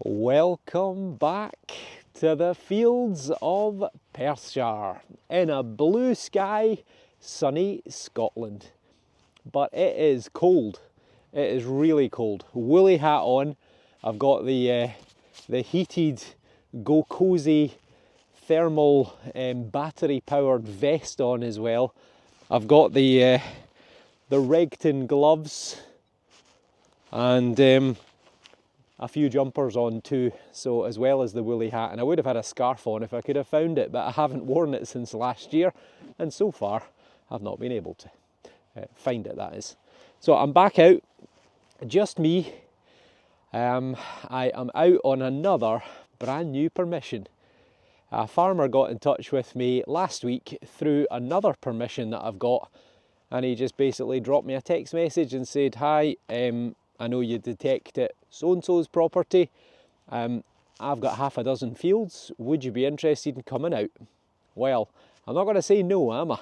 Welcome back to the fields of Perthshire in a blue sky, sunny Scotland. But it is cold. It is really cold. Woolly hat on. I've got the heated Go Cozy thermal battery powered vest on as well. I've got the Regton gloves and a few jumpers on too, so as well as the woolly hat, and I would have had a scarf on if I could have found it, but I haven't worn it since last year, and so far I've not been able to find it, that is. So I'm back out, just me. I am out on another brand new permission. A farmer got in touch with me last week through another permission that I've got, and he just basically dropped me a text message and said, "Hi, I know you detect at so-and-so's property. I've got half a dozen fields. Would you be interested in coming out?" Well, I'm not going to say no, am I?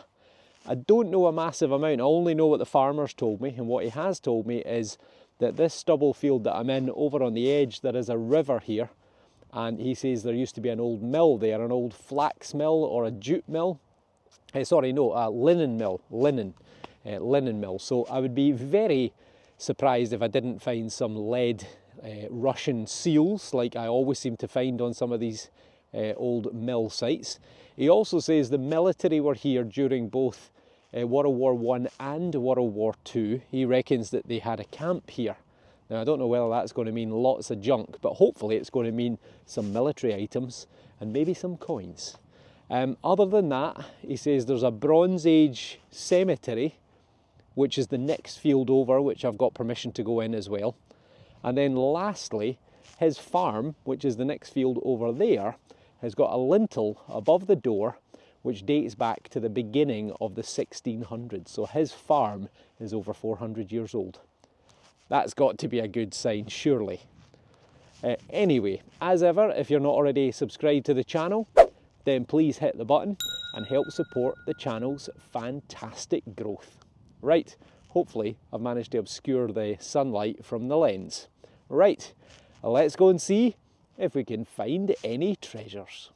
I don't know a massive amount. I only know what the farmer's told me, and what he has told me is that this stubble field that I'm in, over on the edge, there is a river here, and he says there used to be an old mill there, an old flax mill or a jute mill. A linen mill, linen mill. So I would be very surprised if I didn't find some lead Russian seals like I always seem to find on some of these old mill sites. He also says the military were here during both World War I and World War II. He reckons that they had a camp here. Now I don't know whether that's going to mean lots of junk, but hopefully it's going to mean some military items and maybe some coins. Other than that, he says there's a Bronze Age cemetery, which is the next field over, which I've got permission to go in as well. And then lastly, his farm, which is the next field over there, has got a lintel above the door, which dates back to the beginning of the 1600s. So his farm is over 400 years old. That's got to be a good sign, surely. Anyway, as ever, if you're not already subscribed to the channel, then please hit the button and help support the channel's fantastic growth. Right, hopefully I've managed to obscure the sunlight from the lens. Right, let's go and see if we can find any treasures.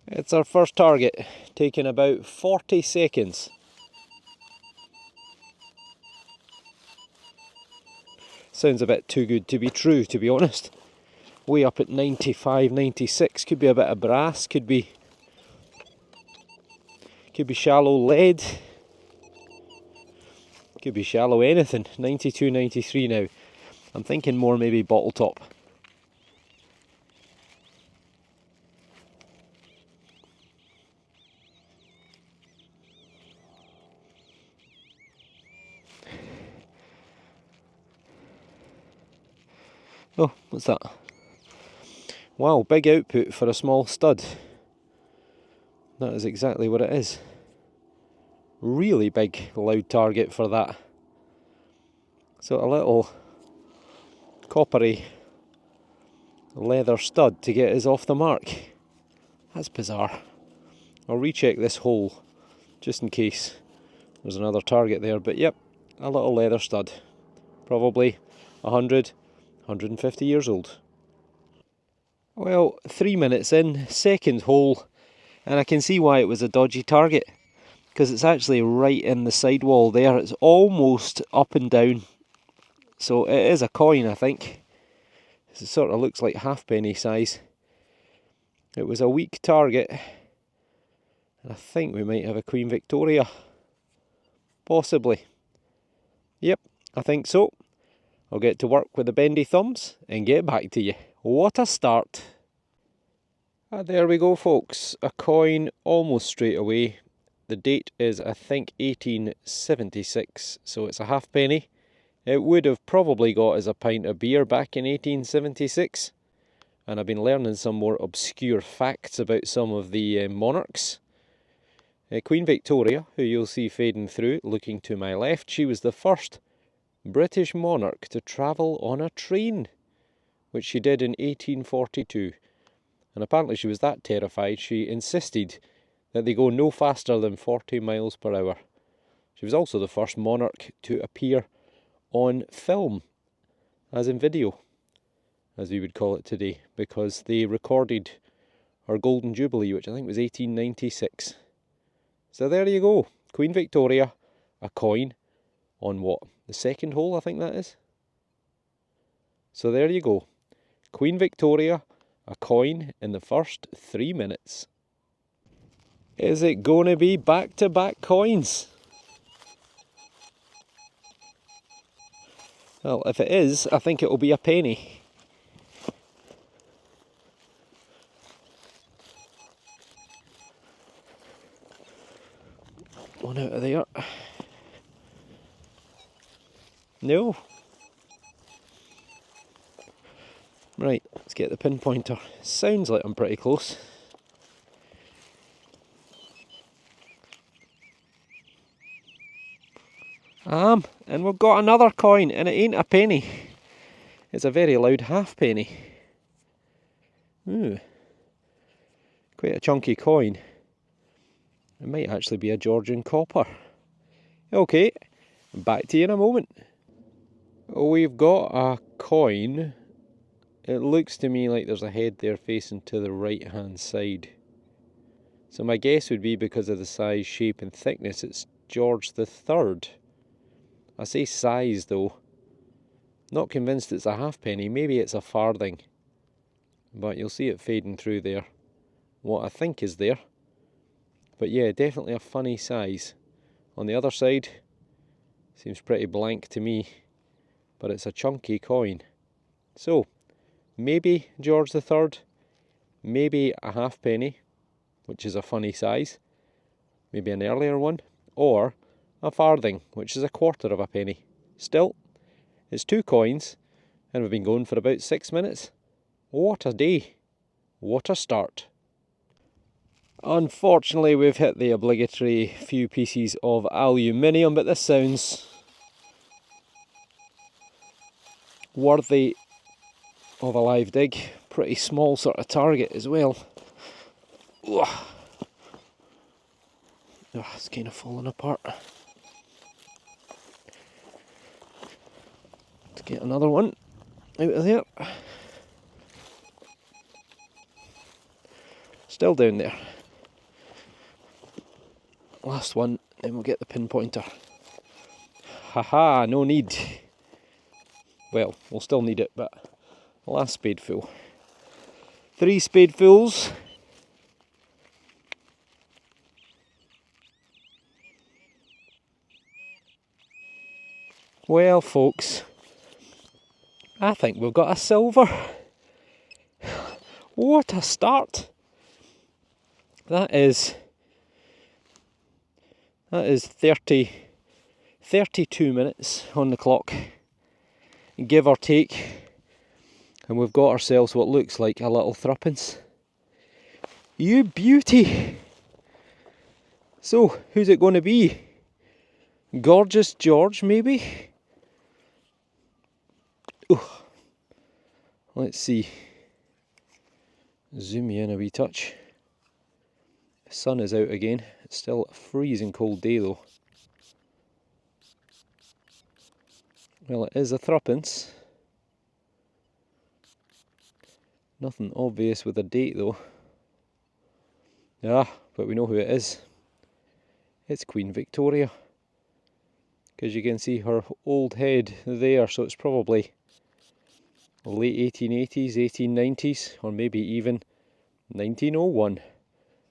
It's our first target, taking about 40 seconds. Sounds a bit too good to be true, to be honest. Way up at 95, 96, could be a bit of brass, could be shallow lead. Could be shallow anything. 92, 93 now. I'm thinking more maybe bottle top. Oh, what's that? Wow, big output for a small stud. That is exactly what it is. Really big, loud target for that. So a little coppery leather stud to get us off the mark. That's bizarre. I'll recheck this hole just in case there's another target there, but yep, a little leather stud. Probably 100, 150 years old. Well, 3 minutes in, second hole, and I can see why it was a dodgy target, because it's actually right in the sidewall there. It's almost up and down, so it is a coin, I think. It sort of looks like halfpenny size. It was a weak target, and I think we might have a Queen Victoria. Possibly. Yep, I think so. I'll get to work with the bendy thumbs and get back to you. What a start! There we go, folks. A coin almost straight away. The date is, I think, 1876, so it's a halfpenny. It would have probably got us a pint of beer back in 1876. And I've been learning some more obscure facts about some of the monarchs. Queen Victoria, who you'll see fading through, looking to my left, she was the first British monarch to travel on a train, which she did in 1842. And apparently she was that terrified, she insisted that they go no faster than 40 miles per hour. She was also the first monarch to appear on film, as in video. as we would call it today, because they recorded her Golden Jubilee, which I think was 1896. So there you go, Queen Victoria, a coin on what, the second hole, I think that is. So there you go, Queen Victoria, a coin in the first 3 minutes. Is it going to be back-to-back coins? Well, if it is, I think it will be a penny. One out of there. No. Right, let's get the pinpointer. Sounds like I'm pretty close. And we've got another coin, and it ain't a penny. It's a very loud halfpenny. Ooh. Quite a chunky coin. It might actually be a Georgian copper. Okay, back to you in a moment. We've got a coin. It looks to me like there's a head there facing to the right hand side. So my guess would be, because of the size, shape and thickness, it's George the Third. I say size though. Not convinced it's a halfpenny, maybe it's a farthing. But you'll see it fading through there. What I think is there. But yeah, definitely a funny size. On the other side, seems pretty blank to me. But it's a chunky coin. So, maybe George the Third, maybe a halfpenny, which is a funny size. Maybe an earlier one. Or a farthing, which is a quarter of a penny. Still, it's 2 coins, and we've been going for about 6 minutes. What a day. What a start. Unfortunately, we've hit the obligatory few pieces of aluminium, but this sounds worthy of a live dig. Pretty small sort of target as well. Oh, it's kind of falling apart. Let's get another one out of there. Still down there. Last one, then we'll get the pinpointer. Haha, no need. Well, we'll still need it, but last spadeful. 3 spadefuls. Well, folks, I think we've got a silver. What a start. That is 32 minutes on the clock, give or take, and we've got ourselves what looks like a little threepence. You beauty! So, who's it going to be? Gorgeous George, maybe? Ooh. Let's see. Zoom you in a wee touch. The sun is out again. It's still a freezing cold day though. Well, it is a threepence. Nothing obvious with a date though. Ah, but we know who it is. It's Queen Victoria. Because you can see her old head there, so it's probably late 1880s, 1890s, or maybe even 1901.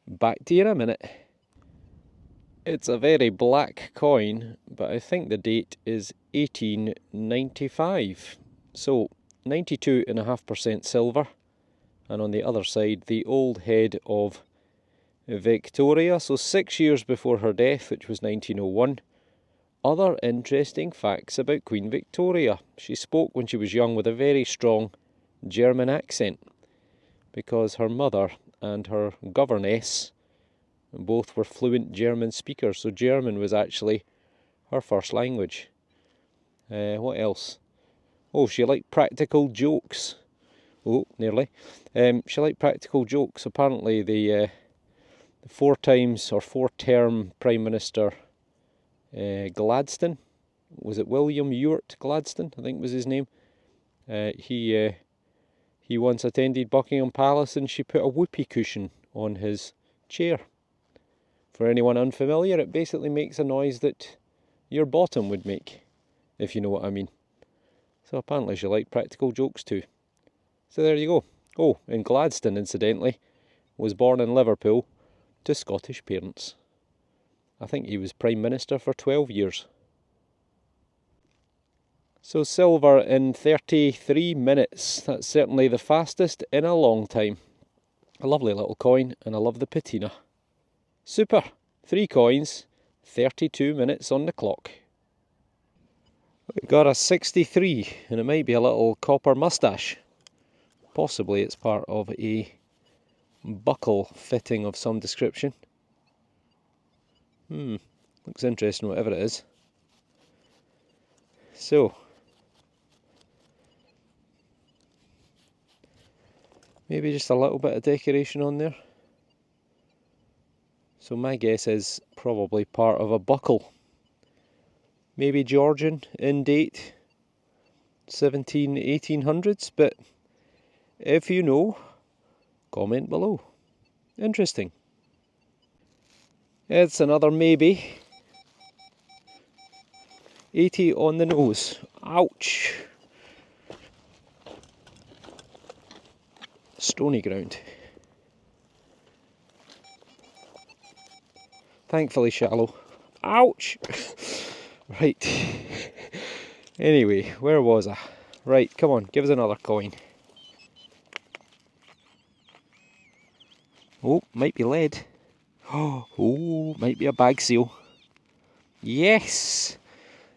Back to you in a minute. It's a very black coin, but I think the date is 1895. So 92.5% silver, and on the other side the old head of Victoria, so 6 years before her death, which was 1901. Other interesting facts about Queen Victoria. She spoke when she was young with a very strong German accent, because her mother and her governess both were fluent German speakers, so German was actually her first language. What else? Oh, she liked practical jokes. Oh, nearly. She liked practical jokes. Apparently the 4-term Prime Minister Gladstone, was it William Ewart Gladstone, I think was his name, he He once attended Buckingham Palace and she put a whoopee cushion on his chair. For anyone unfamiliar, it basically makes a noise that your bottom would make, if you know what I mean. So apparently she liked practical jokes too. So there you go. Oh, and Gladstone, incidentally, was born in Liverpool to Scottish parents. I think he was Prime Minister for 12 years. So silver in 33 minutes. That's certainly the fastest in a long time. A lovely little coin, and I love the patina. Super! 3 coins, 32 minutes on the clock. We've got a 63, and it might be a little copper moustache. Possibly it's part of a buckle fitting of some description. Looks interesting, whatever it is. So, maybe just a little bit of decoration on there. So my guess is probably part of a buckle. Maybe Georgian in date, 1800s, but if you know, comment below. Interesting. It's another maybe. 80 on the nose. Ouch. Stony ground. Thankfully shallow. Ouch! Right. Anyway, where was I? Right, come on, give us another coin. Oh, might be lead. Oh, might be a bag seal. Yes,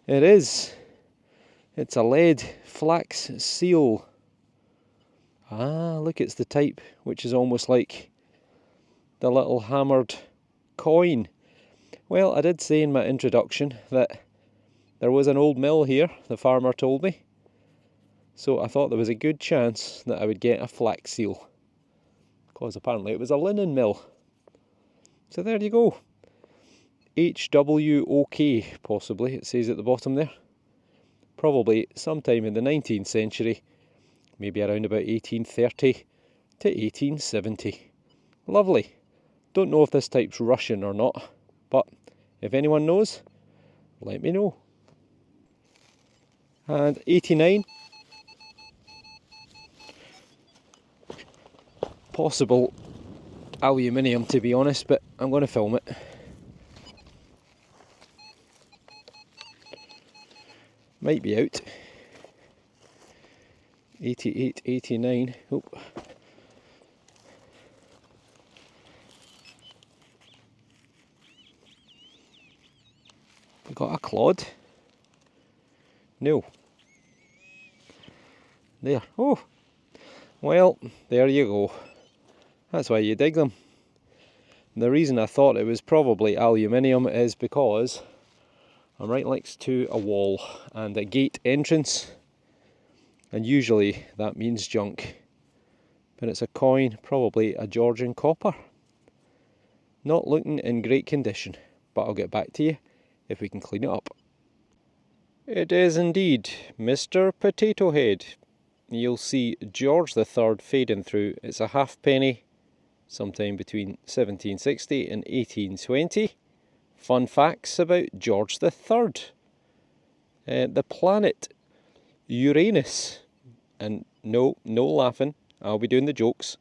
it is. It's a lead flax seal. Ah, look, it's the type which is almost like the little hammered coin. Well, I did say in my introduction that there was an old mill here, the farmer told me. So I thought there was a good chance that I would get a flax seal, because apparently it was a linen mill. So there you go. HWOK, possibly, it says at the bottom there. Probably sometime in the 19th century, maybe around about 1830 to 1870. Lovely. Don't know if this type's Russian or not, but if anyone knows, let me know. And 89. Possible aluminium, to be honest, but I'm going to film it. Might be out. 88, 89. Oh. We got a clod? No. There. Oh. Well, there you go. That's why you dig them. The reason I thought it was probably aluminium is because I'm right next to a wall and a gate entrance, and usually that means junk. But it's a coin, probably a Georgian copper. Not looking in great condition, but I'll get back to you if we can clean it up. It is indeed Mr. Potato Head. You'll see George III fading through. It's a halfpenny, sometime between 1760 and 1820. Fun facts about George III. The planet Uranus, and no laughing, I'll be doing the jokes.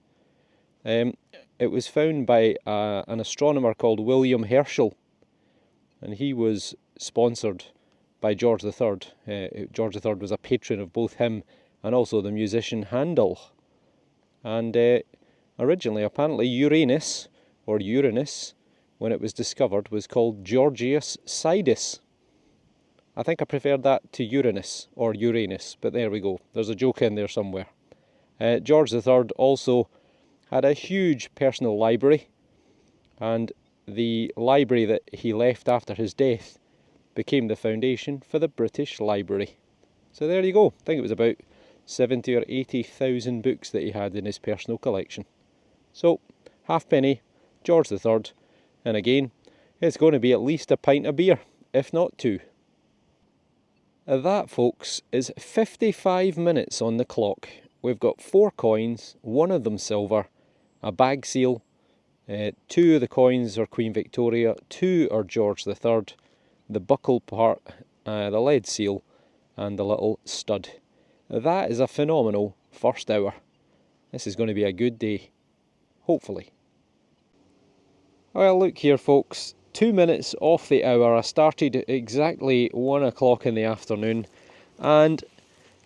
It was found by an astronomer called William Herschel, and he was sponsored by George III. George III was a patron of both him and also the musician Handel. And originally, apparently, Uranus, or Uranus, when it was discovered, was called Georgius Sidus. I think I preferred that to Uranus, or Uranus, but there we go. There's a joke in there somewhere. George III also had a huge personal library, and the library that he left after his death became the foundation for the British Library. So there you go. I think it was about 70 or 80,000 books that he had in his personal collection. So, halfpenny, George III, and again, it's going to be at least a pint of beer, if not 2. That, folks, is 55 minutes on the clock, we've got 4 coins, one of them silver, a bag seal, 2 of the coins are Queen Victoria, 2 are George III, the buckle part, the lead seal, and the little stud. That is a phenomenal first hour. This is going to be a good day, hopefully. Well, look here folks, 2 minutes off the hour. I started at exactly 1 o'clock in the afternoon, and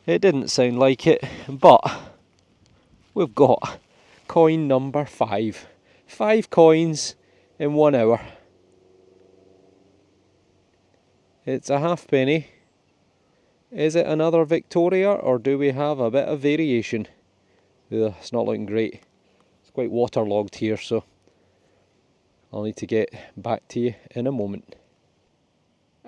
it didn't sound like it, but we've got coin number 5. 5 coins in 1 hour. It's a halfpenny. Is it another Victoria, or do we have a bit of variation? Ugh, it's not looking great. It's quite waterlogged here, so I'll need to get back to you in a moment.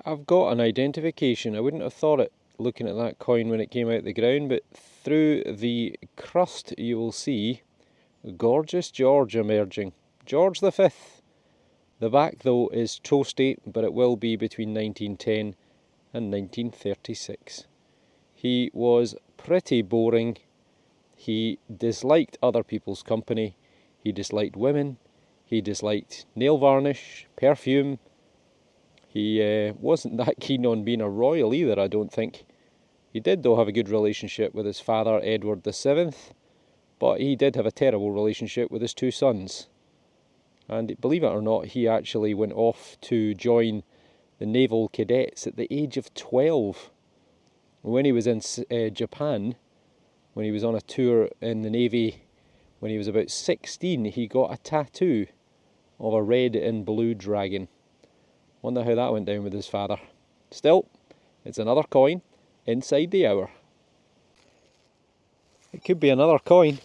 I've got an identification. I wouldn't have thought it looking at that coin when it came out of the ground, but through the crust you will see gorgeous George emerging. George V. The back though is toasty, but it will be between 1910 and 1936. He was pretty boring. He disliked other people's company. He disliked women. He disliked nail varnish, perfume. He wasn't that keen on being a royal either, I don't think. He did though have a good relationship with his father, Edward VII, but he did have a terrible relationship with his 2 sons. And believe it or not, he actually went off to join the naval cadets at the age of 12. When he was in Japan, when he was on a tour in the Navy, when he was about 16, he got a tattoo of a red and blue dragon. Wonder how that went down with his father. Still, it's another coin inside the hour. It could be another coin.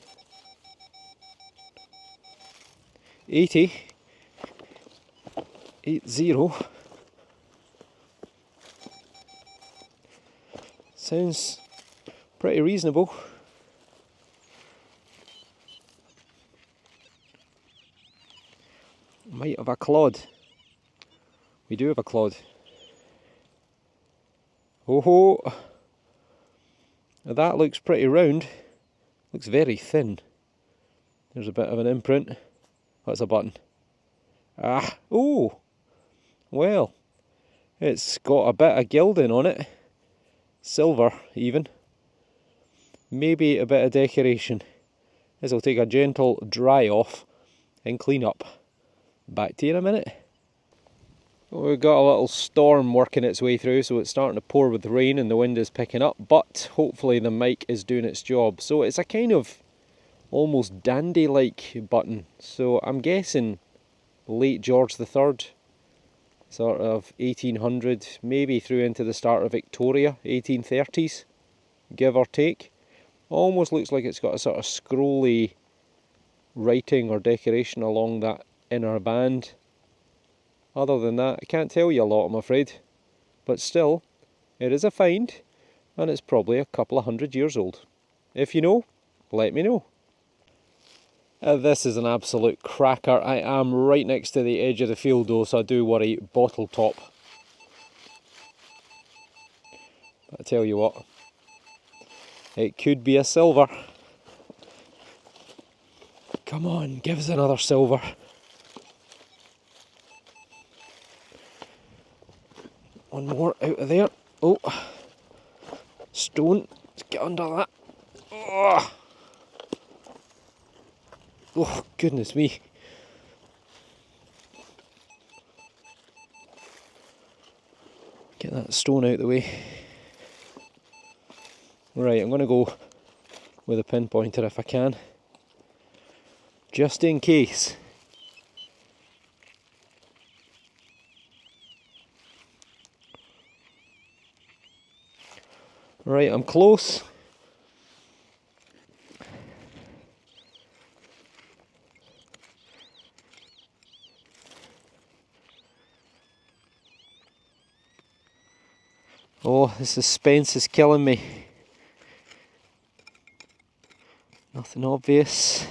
80. 80. Sounds pretty reasonable. Might have a clod. We do have a clod. Oh ho! That looks pretty round. Looks very thin. There's a bit of an imprint. That's a button. Ah! Oh! Well, it's got a bit of gilding on it. Silver, even. Maybe a bit of decoration. This will take a gentle dry off and clean up. Back to you in a minute. We've got a little storm working its way through, so it's starting to pour with rain and the wind is picking up, but hopefully the mic is doing its job. So it's a kind of almost dandy-like button. So I'm guessing late George III, sort of 1800, maybe through into the start of Victoria, 1830s, give or take. Almost looks like it's got a sort of scrolly writing or decoration along that inner band. Other than that, I can't tell you a lot, I'm afraid. But still, it is a find, and it's probably a couple of 100 years old. If you know, let me know. This is an absolute cracker. I am right next to the edge of the field though, so I do worry bottle top. But I tell you what, it could be a silver. Come on, give us another silver. One more out of there. Oh, stone. Let's get under that. Oh, oh goodness me. Get that stone out of the way. Right, I'm going to go with a pinpointer if I can. Just in case. Right, I'm close. Oh, the suspense is killing me. Nothing obvious.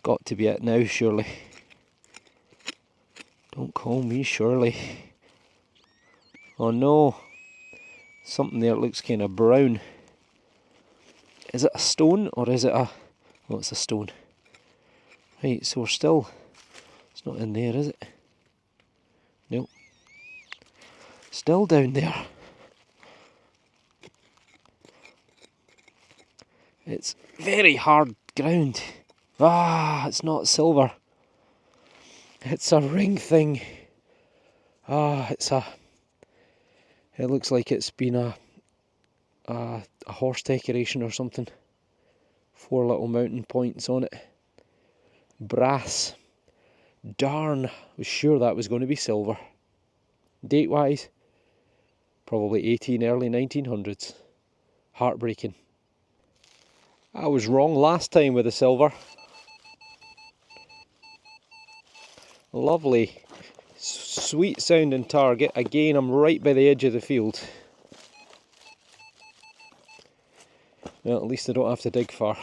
Got to be it now, surely. Don't call me Shirley. Oh no. Something there looks kind of brown. Is it a stone or is it a... Oh, it's a stone. Right, so we're still... It's not in there, is it? No. Still down there. It's very hard ground. Ah, it's not silver. It's a ring thing. Ah, it's a... It looks like it's been a horse decoration or something. 4 little mountain points on it. Brass. Darn, I was sure that was going to be silver. Date wise, probably early 1900s. Heartbreaking. I was wrong last time with the silver. Lovely, sweet sounding target. Again, I'm right by the edge of the field. Well, at least I don't have to dig far.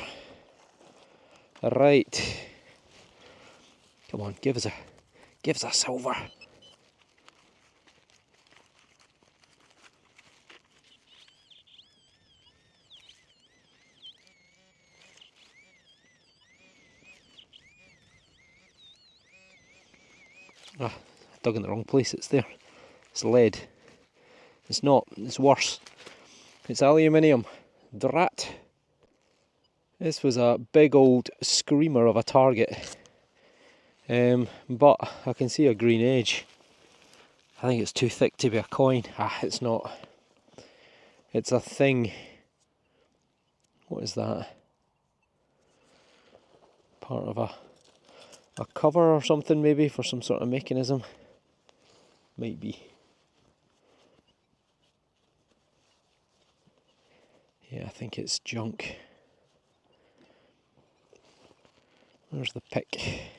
Right. Come on, give us a silver. Ah, dug in the wrong place, it's there. It's lead. It's not, it's worse. It's aluminium. Drat. This was a big old screamer of a target. But I can see a green edge. I think it's too thick to be a coin. Ah, it's not. It's a thing. What is that? Part of a cover or something maybe for some sort of mechanism. Might be. Yeah, I think it's junk. There's the pick.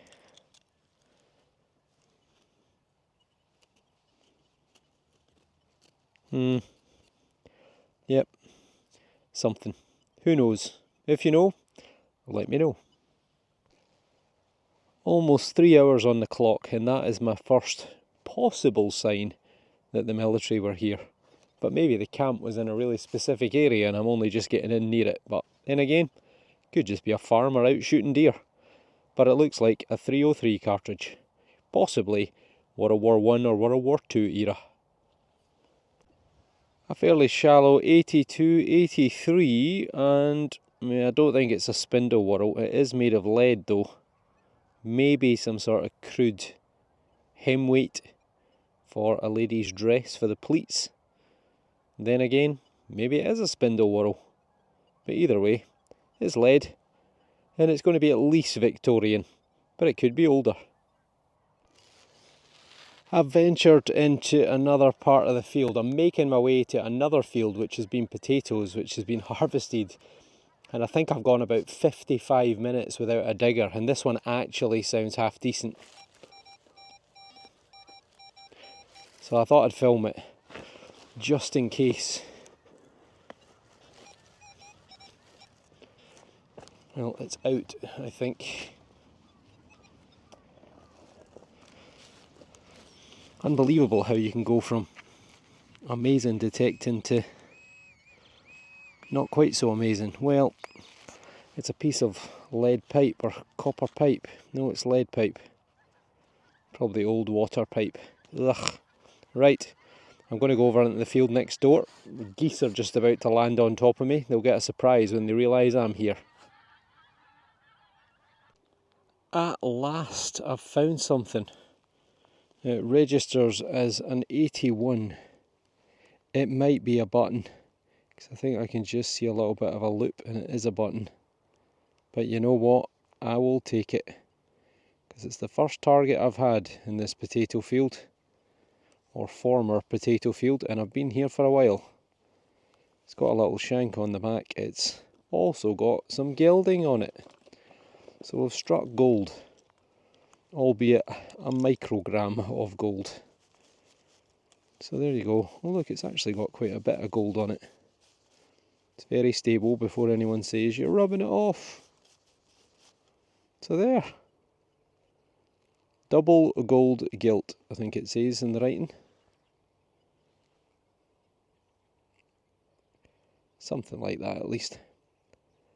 Yep. Something. Who knows? If you know, let me know. Almost 3 hours on the clock, and that is my first possible sign that the military were here. But maybe the camp was in a really specific area and I'm only just getting in near it. But then again, could just be a farmer out shooting deer. But it looks like a 303 cartridge. Possibly World War I or World War II era. A fairly shallow 82, 83, and I don't think it's a spindle whorl. It is made of lead though. Maybe some sort of crude hem weight for a lady's dress for the pleats. Then again, maybe it is a spindle whorl. But either way, it's lead. And it's going to be at least Victorian, but it could be older. I've ventured into another part of the field. I'm making my way to another field which has been potatoes, which has been harvested. And I think I've gone about 55 minutes without a digger, and this one actually sounds half decent. So I thought I'd film it, just in case. Well, it's out, I think. Unbelievable how you can go from amazing detecting to not quite so amazing. Well, it's a piece of lead pipe or copper pipe. No, it's lead pipe. Probably old water pipe. Ugh. Right, I'm going to go over into the field next door. The geese are just about to land on top of me. They'll get a surprise when they realise I'm here. At last, I've found something. It registers as an 81. It might be a button, because I think I can just see a little bit of a loop and it is a button. But you know what? I will take it, because it's the first target I've had in this potato field, or former potato field, and I've been here for a while. It's got a little shank on the back. It's also got some gilding on it. So we've struck gold, albeit a microgram of gold. So there you go. Oh look, it's actually got quite a bit of gold on it. It's very stable before anyone says you're rubbing it off. So there. Double gold gilt, I think it says in the writing. Something like that at least.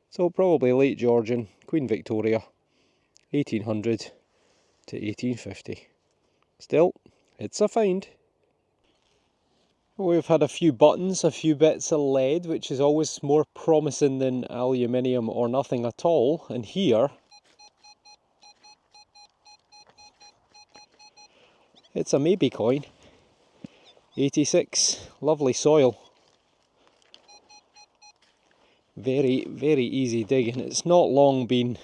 So probably late Georgian, Queen Victoria, 1800 to 1850. Still, it's a find. We've had a few buttons, a few bits of lead, which is always more promising than aluminium or nothing at all. And here, it's a maybe coin. 86, lovely soil. Very, very easy digging. It's not long been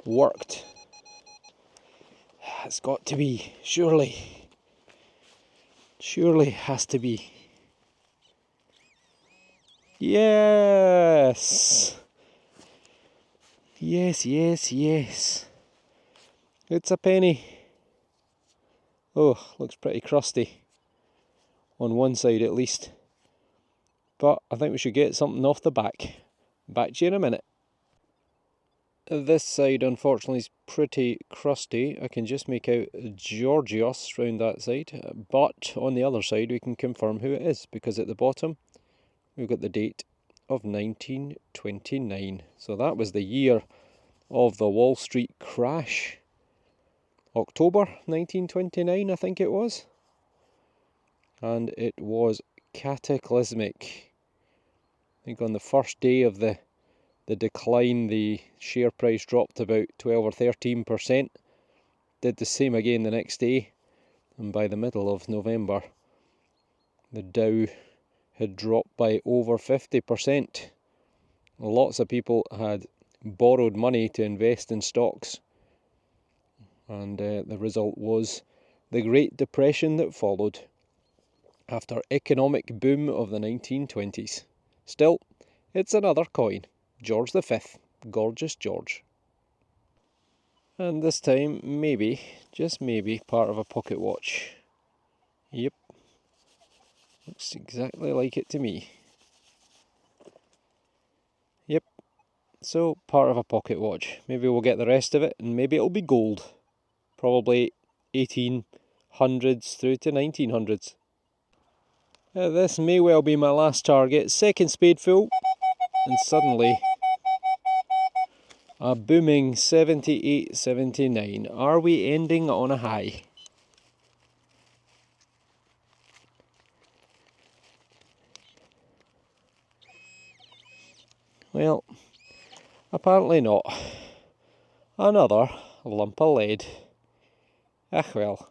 worked. It's got to be, surely. Surely has to be. Yes! Yes, yes, yes. It's a penny. Oh, looks pretty crusty. On one side at least. But I think we should get something off the back. Back to you in a minute. This side unfortunately is pretty crusty. I can just make out Georgios round that side. But on the other side we can confirm who it is, because at the bottom we've got the date of 1929. So that was the year of the Wall Street crash. October 1929 I think it was. And it was cataclysmic. I think on the first day of the decline, the share price dropped about 12 or 13%. Did the same again the next day, and by the middle of November the Dow had dropped by over 50%. Lots of people had borrowed money to invest in stocks, and the result was the Great Depression that followed after economic boom of the 1920s. Still, it's another coin. George V, Gorgeous George. And this time, maybe, just maybe, part of a pocket watch. Yep. Looks exactly like it to me. Yep. So, part of a pocket watch. Maybe we'll get the rest of it, and maybe it'll be gold. Probably 1800s through to 1900s. This may well be my last target. Second spade full, and suddenly a booming 78.79. Are we ending on a high? Well, apparently not. Another lump of lead. Ach well.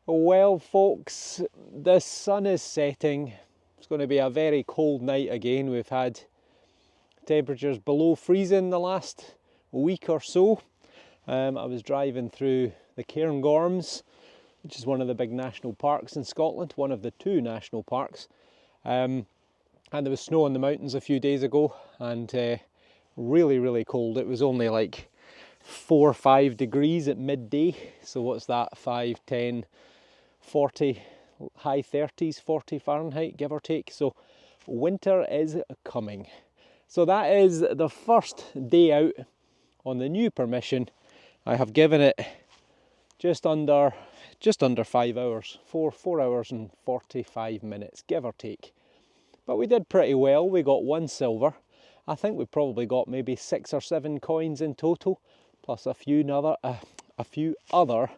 Well folks, the sun is setting. It's going to be a very cold night again. We've had temperatures below freezing the last week or so. I was driving through the Cairngorms, which is one of the big national parks in Scotland, one of the two national parks. And there was snow on the mountains a few days ago, and really, really cold. It was only like 4 or 5 degrees at midday. So what's that? 5, 10, 40, high 30s, 40 Fahrenheit, give or take. So winter is coming. So that is the first day out on the new permission. I have given it just under 5 hours, 4 hours and 45 minutes, give or take. But we did pretty well. We got 1 silver. I think we probably got maybe 6 or 7 coins in total, plus a few other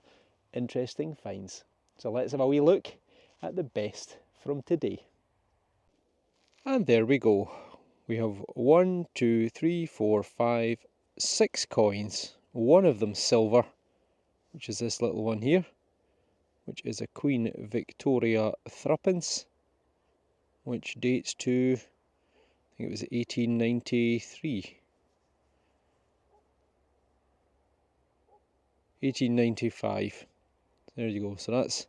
interesting finds. So let's have a wee look at the best from today. And there we go. We have 1, 2, 3, 4, 5, 6 coins. One of them silver, which is this little one here, which is a Queen Victoria threepence, which dates to, I think it was 1893. 1895. There you go. So that's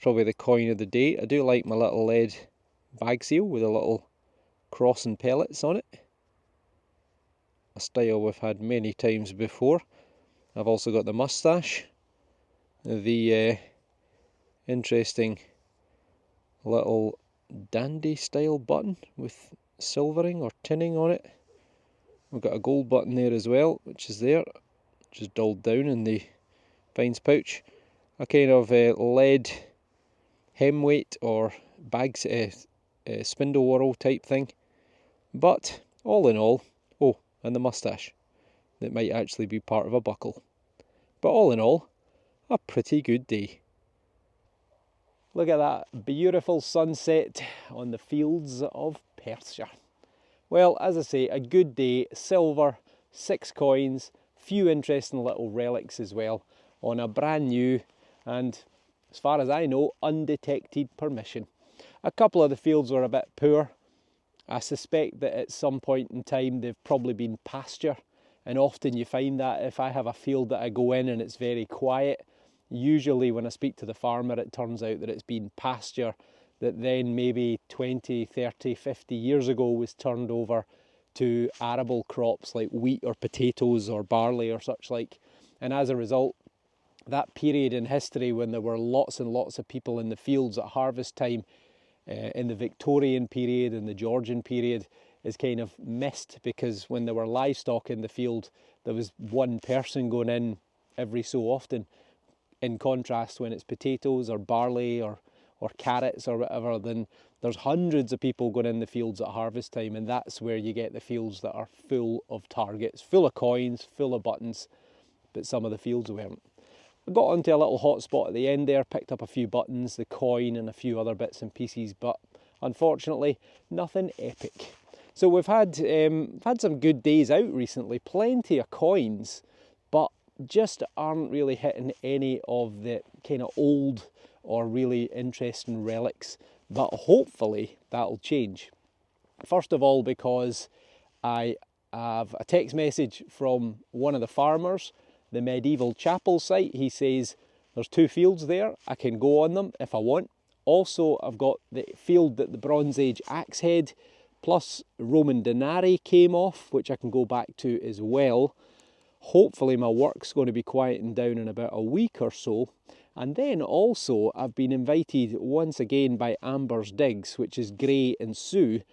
probably the coin of the day. I do like my little lead bag seal with a little cross and pellets on it. A style we've had many times before. I've also got the moustache, the interesting little dandy style button with silvering or tinning on it. We've got a gold button there as well, which is there, which is dulled down in the fines pouch. A kind of lead hemweight or bags spindle whorl type thing. But all in all, oh, and the moustache, that might actually be part of a buckle. But all in all, a pretty good day. Look at that beautiful sunset on the fields of Perthshire. Well, as I say, a good day, silver, 6 coins, few interesting little relics as well, on a brand new and, as far as I know, undetected permission. A couple of the fields were a bit poor. I suspect that at some point in time they've probably been pasture, and often you find that if I have a field that I go in and it's very quiet, usually when I speak to the farmer it turns out that it's been pasture that then maybe 20, 30, 50 years ago was turned over to arable crops like wheat or potatoes or barley or such like. And as a result, that period in history when there were lots and lots of people in the fields at harvest time, in the Victorian period and the Georgian period, is kind of missed, because when there were livestock in the field there was one person going in every so often. In contrast, when it's potatoes or barley or carrots or whatever, then there's hundreds of people going in the fields at harvest time, and that's where you get the fields that are full of targets, full of coins, full of buttons, but some of the fields weren't. I got onto a little hot spot at the end there, picked up a few buttons, the coin and a few other bits and pieces, but unfortunately nothing epic. So we've had some good days out recently, plenty of coins, but just aren't really hitting any of the kind of old or really interesting relics, but hopefully that'll change. First of all, because I have a text message from one of the farmers, the medieval chapel site. He says there's 2 fields there, I can go on them if I want. Also, I've got the field that the Bronze Age axe head plus Roman denarii came off, which I can go back to as well. Hopefully my work's going to be quieting down in about a week or so. And then also I've been invited once again by Amber's Digs, which is Gray and Sue,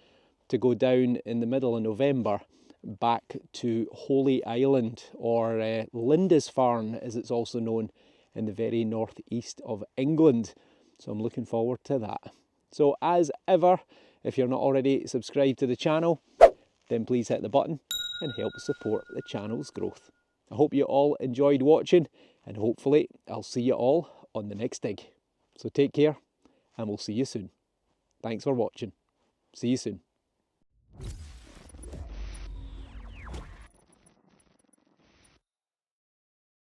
to go down in the middle of November back to Holy Island, or Lindisfarne as it's also known, in the very northeast of England. So I'm looking forward to that. So as ever, if you're not already subscribed to the channel, then please hit the button and help support the channel's growth. I hope you all enjoyed watching, and hopefully I'll see you all on the next dig. So take care, and we'll see you soon. Thanks for watching. See you soon.